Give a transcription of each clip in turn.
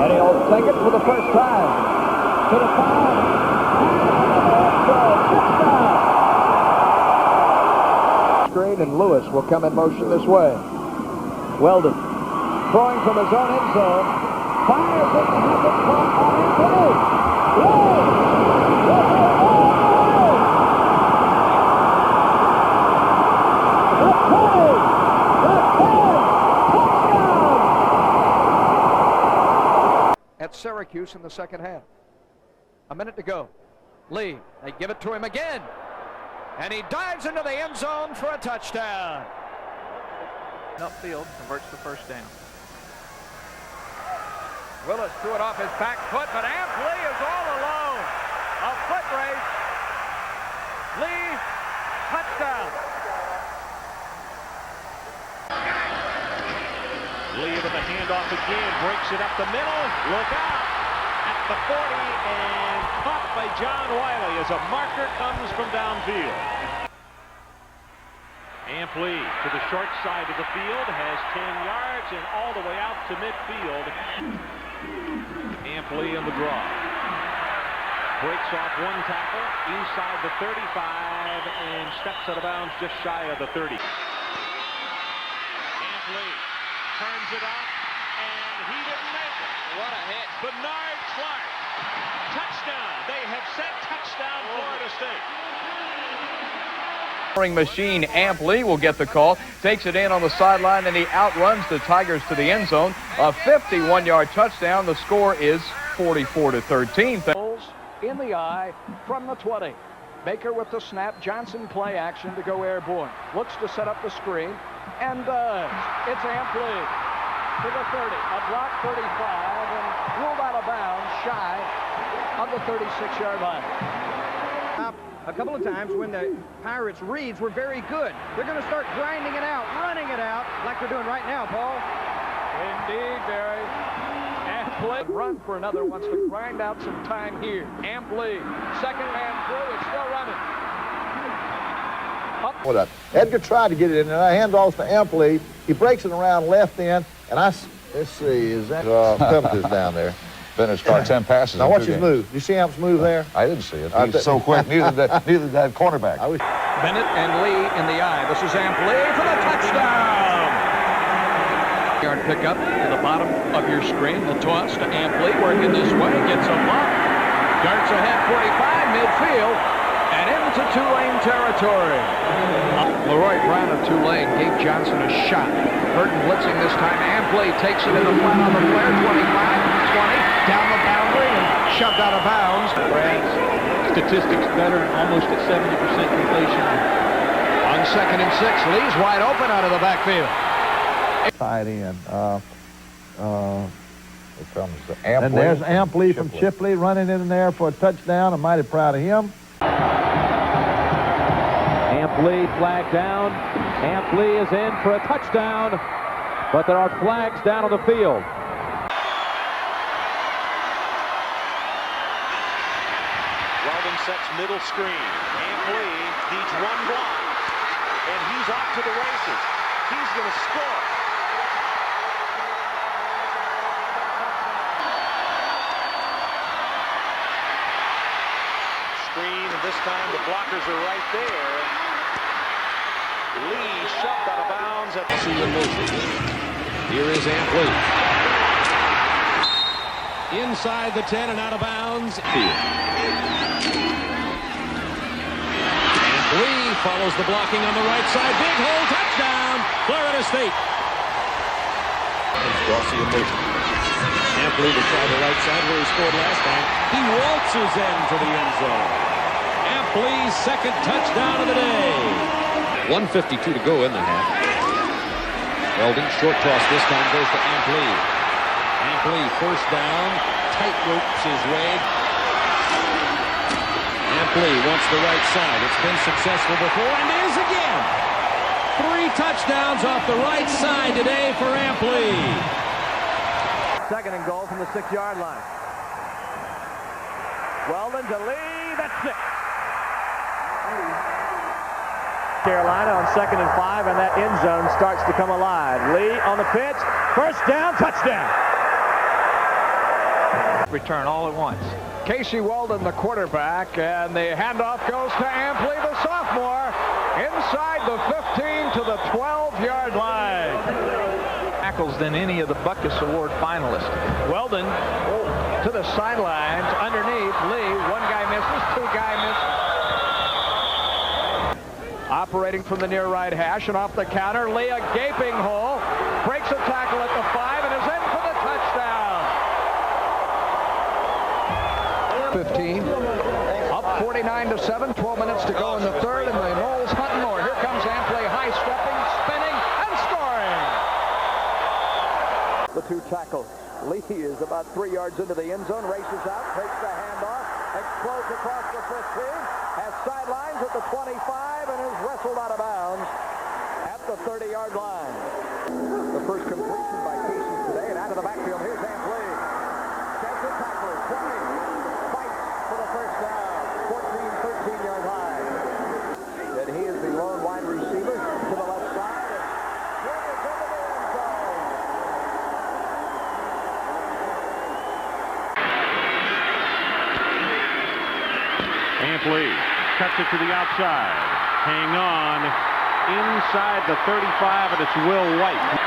And he'll take it for the first time. To the 5. Screen, and Lewis will come in motion this way. Weldon throwing from his own end zone. Fires it. Has it caught by Anthony. At Syracuse in the second half. A minute to go. Lee, they give it to him again. And he dives into the end zone for a touchdown. Upfield, converts the first down. Willis threw it off his back foot, but Ampli is all alone. A foot race. Lee, touchdown. Lee with the handoff again, breaks it up the middle. Look out at the 40 and caught by John Wiley as a marker comes from downfield. Ampli to the short side of the field, has 10 yards and all the way out to midfield. Ampli in the draw. Breaks off one tackle inside the 35 and steps out of bounds just shy of the 30. Ampli turns it up and he didn't make it. What a hit. Bernard Clark. Touchdown. They have said touchdown Florida State. Machine Ampli will get the call, takes it in on the sideline, and he outruns the Tigers to the end zone. A 51-yard touchdown. The score is 44-13. In the eye from the 20. Baker with the snap. Johnson play action to go airborne. Looks to set up the screen and does. It's Ampli to the 30. A block 35 and ruled out of bounds shy of the 36-yard line. A couple of times when the Pirates' reads were very good. They're going to start grinding it out, running it out, like they're doing right now, Paul. Indeed, Barry. Ampli run for another, wants to grind out some time here. Ampli, second man through, it's still running. Up. Edgar tried to get it in there. I hand off to Ampli. He breaks it around left end, and let's see, is that Pemberton's down there? Finished our 10 passes. Now watch his move. You see Amp's move there? I didn't see it. He's so quick. Neither did that cornerback. Bennett and Lee in the eye. This is Ampli for the touchdown. Yard pickup to the bottom of your screen. The toss to Ampli, working this way, gets a block. Darts ahead 45 midfield and into Tulane territory. Leroy Brown of Tulane gave Johnson a shot. Burton blitzing this time. Ampli takes it in the flat on the flare. 25, 20. Down the boundary and shoved out of bounds. Brad's statistics better, almost at 70% completion. On 2nd and 6, Lee's wide open out of the backfield. Tied in. Here comes the Ampli. And there's Ampli from Chipley running in there for a touchdown. I'm mighty proud of him. Ampli flag down. Ampli is in for a touchdown, but there are flags down on the field. Sets middle screen. Ampli needs one block, and he's off to the races. He's going to score. Screen, and this time the blockers are right there. Lee shoved out of bounds at the motion. Here is Ampli. Inside the 10 and out of bounds. Lee follows the blocking on the right side. Big hole, touchdown, Florida State. Rossi in motion. Ampli to try the right side where he scored last time. He waltzes into the end zone. Ampli's second touchdown of the day. 1:52 to go in the half. Weldon, short toss this time, goes to Ampli. Ampli, first down, tight ropes his way. Ampli wants the right side. It's been successful before and is again. 3 touchdowns off the right side today for Ampli. Second and goal from the 6-yard line. Weldon to Lee. That's it. Carolina on 2nd and 5, and that end zone starts to come alive. Lee on the pitch. First down, touchdown. return all at once. Casey Weldon, the quarterback, and the handoff goes to Ampli, the sophomore, inside the 15 to the 12-yard line. Tackles than any of the Butkus Award finalists. Weldon to the sidelines, underneath Lee. One guy misses, two guy misses. Operating from the near right hash and off the counter, Lee a gaping hole, breaks a tackle at the 5 and is in for the touchdown. 15, up 49-7, 12 minutes to go in the third, and the Noles hunting more. Here comes Ampli, high stepping, spinning, and scoring. The two tackles. Lee is about 3 yards into the end zone, races out, takes the handoff, explodes across the 15, has sidelines at the 25, and is wrestled out of bounds at the 30-yard line. The first completion by Casey today, and out of the backfield, here's Ampli. Gets a tackle, 20, fights for the first down, 14, 13-yard line. And he is the lone wide receiver to the left side, and Lee is into the end zone. Ampli cuts it to the outside. Hang on. Inside the 35, and it's Will White.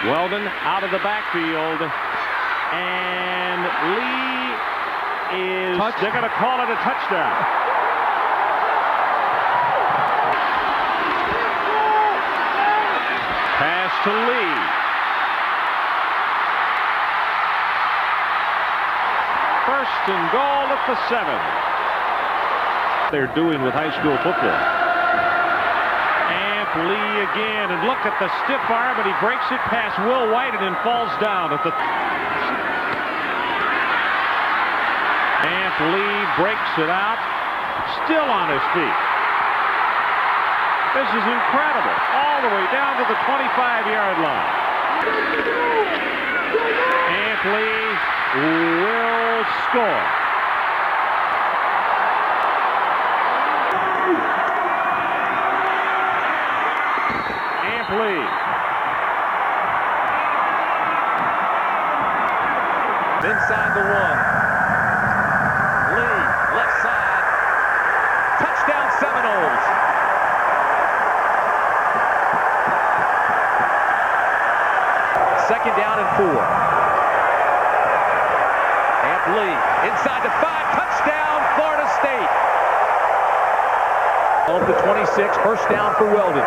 Weldon out of the backfield. And Lee is... They're going to call it a touchdown. Pass to Lee. First and goal at the 7. They're doing with high school football. Ampli again, and look at the stiff arm, but he breaks it past Will White and then falls down at the... Ampli breaks it out, still on his feet. This is incredible, all the way down to the 25-yard line. Ampli will score. Ampli. Inside the 1. Lee, left side. Touchdown Seminoles. Second down and 4. Lee inside the 5, touchdown Florida State. Off the 26, first down for Weldon.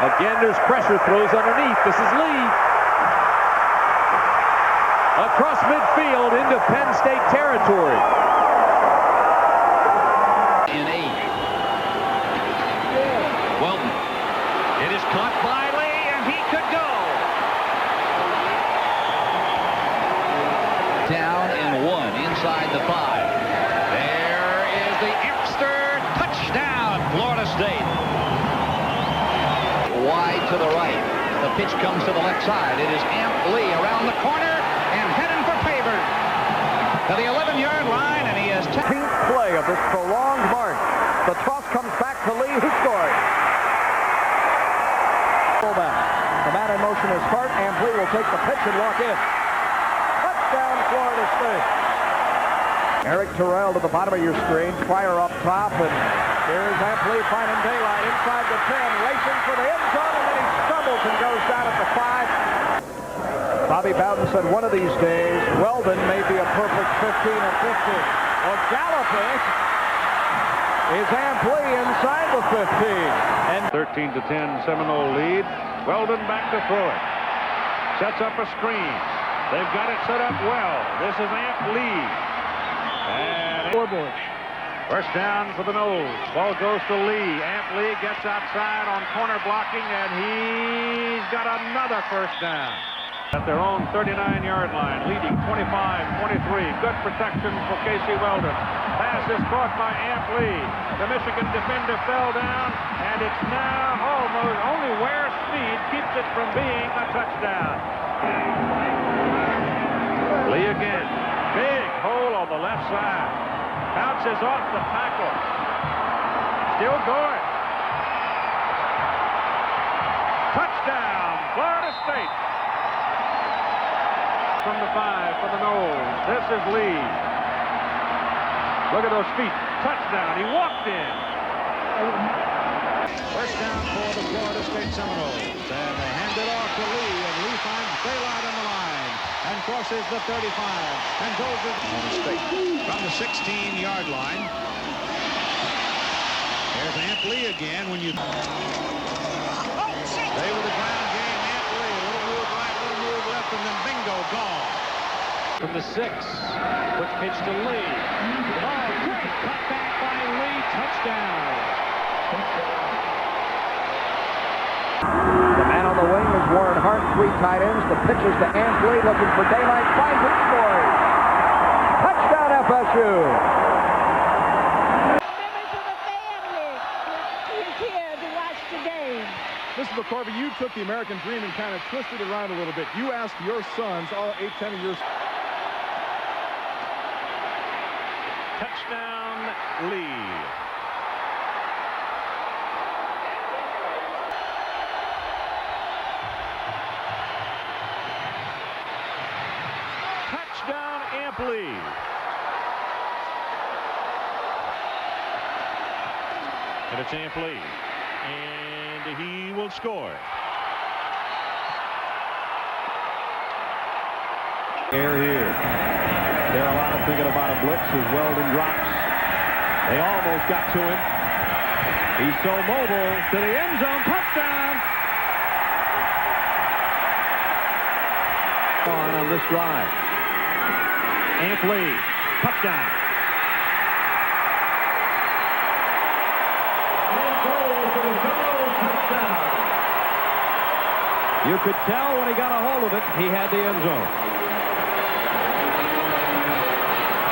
Again, there's pressure, throws underneath. This is Lee. Across midfield into Penn State territory. In 8. Weldon. It is caught by Lee, and he could go. Down and 1 inside the 5. There is the Epster touchdown, Florida State. Wide to the right. The pitch comes to the left side. It is Ampli around the corner and heading for Faber to the 11-yard line, and he has 10th Play of this prolonged march. The toss comes back to Lee, who scored. Fullback. The man in motion is Hart. Ampli will take the pitch and walk in. Touchdown, Florida State. Eric Terrell to the bottom of your screen. Fire up top, and here's Ampli finding daylight inside the 10, racing for the end zone, and then he stumbles and goes down at the 5. Bobby Bowden said one of these days, Weldon may be a perfect 15 or 50. Well, galloping is Ampli inside the 15. And 13-10 Seminole lead. Weldon back to throw it. Sets up a screen. They've got it set up well. This is Ampli. And scoreboard. First down for the Noles. Ball goes to Lee. Ampli gets outside on corner blocking, and he's got another first down. At their own 39-yard line, leading 25-23. Good protection for Casey Weldon. Pass is caught by Ampli. The Michigan defender fell down, and it's now almost only Ware's speed keeps it from being a touchdown. Lee again. Big hole on the left side. Bounces off the tackle. Still going. Touchdown, Florida State. From the 5 for the Noles. This is Lee. Look at those feet. Touchdown. He walked in. First down for the Florida State Seminoles. And they hand it off to Lee, and Lee finds daylight on the line and crosses the 35 and goes on the straight from the 16-yard line. There's Amp Lee again when you stay with the ground game. Amp Lee, a little move right, a little move left, and then bingo, gone. From the 6, quick pitch to Lee. Oh, great cut back by Lee, touchdown. The man on the wing is Warren Hart, 3 tight ends. The pitches to Amp Lee, looking for daylight, finds it, scores. Touchdown FSU. Members of the family is here to watch the game. Mr. McCorvey, you took the American dream and kind of twisted it around a little bit. You asked your sons, all 8, 10 of your... Touchdown, Lee. Touchdown, Amp Lee. And it's Amp Lee. And he will score. Here. Carolina thinking about a blitz as Weldon drops. They almost got to him. He's so mobile to the end zone. Touchdown! On this drive. Amp Lee. Touchdown. You could tell when he got a hold of it, he had the end zone.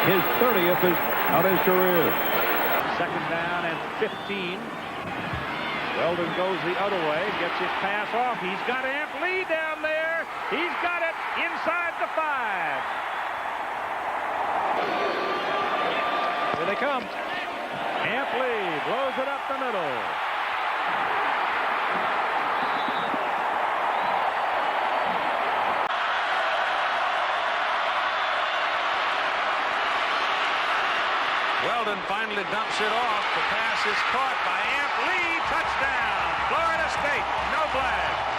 His 30th of his career. Second down and 15. Weldon goes the other way, gets his pass off. He's got Amp Lee down there. He's got it inside the 5. Here they come. Amp Lee blows it up the middle. Weldon finally dumps it off. The pass is caught by Amp Lee. Touchdown. Florida State. No flag.